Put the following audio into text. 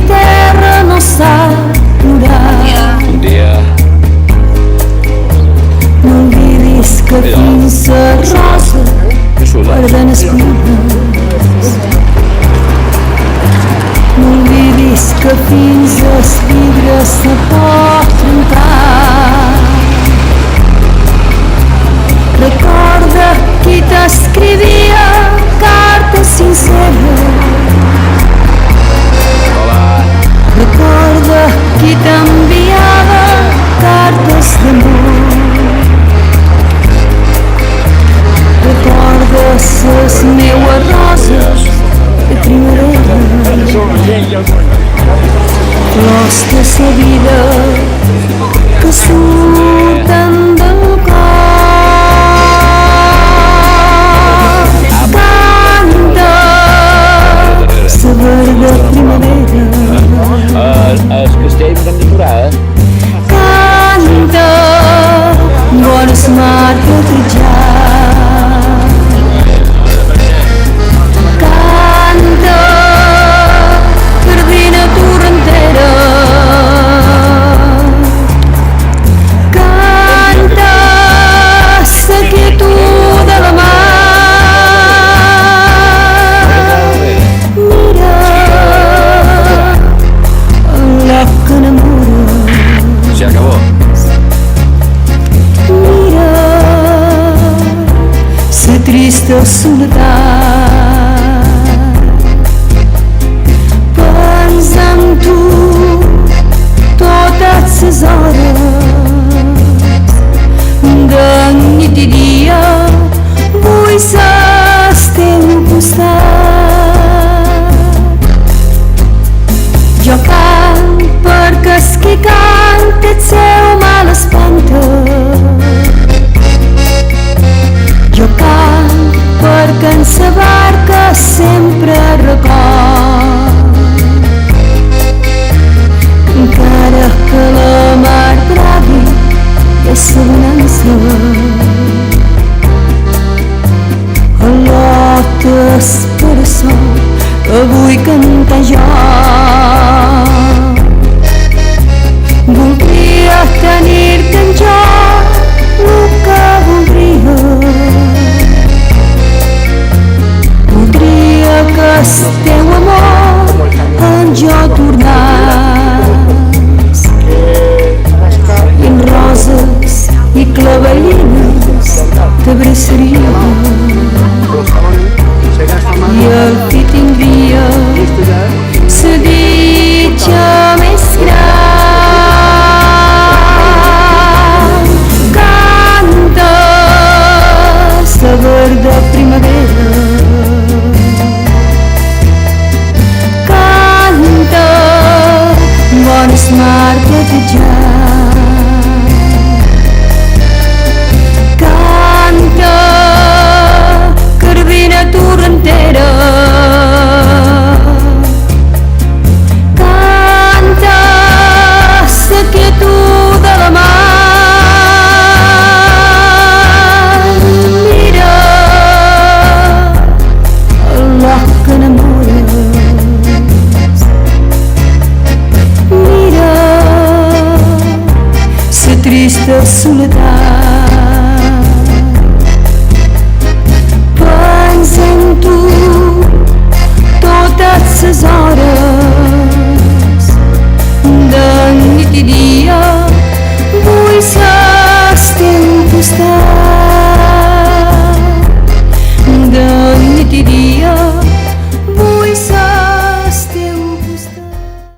terra no sap plorar. Un dia No oblidis que fins a rosa perden espines. No oblidis que fins al vidre se pot trencar. Recorda qui t'escrivia cartes sinceres. Recorda qui t'enviava cartes d'amor. Recorda les meues roses de primavera, flors de sa vida que surten del cor. Canta sa verda primavera. El castell de temporada. Canta bones mar que tritjar. Canta perdina torrentera. Canta sa quietud de la mar. Mira la que enamora. Se acabó. Mira sa trista soledat. Pensa en tu totes ses hores. De nit i dia vull ser al teu costat. Jo cant perquè el qui canta el seu mal espanta. Jo cant perquè en sa barca sempre record. Encara que la mar bravi és sa bonança. Al·lotes per sol avui cantar jo. Voldria tenir-te en jo el que voldria. Voldria que el teu amor en jo tornàs. I en roses i clavellines t'abraçaria.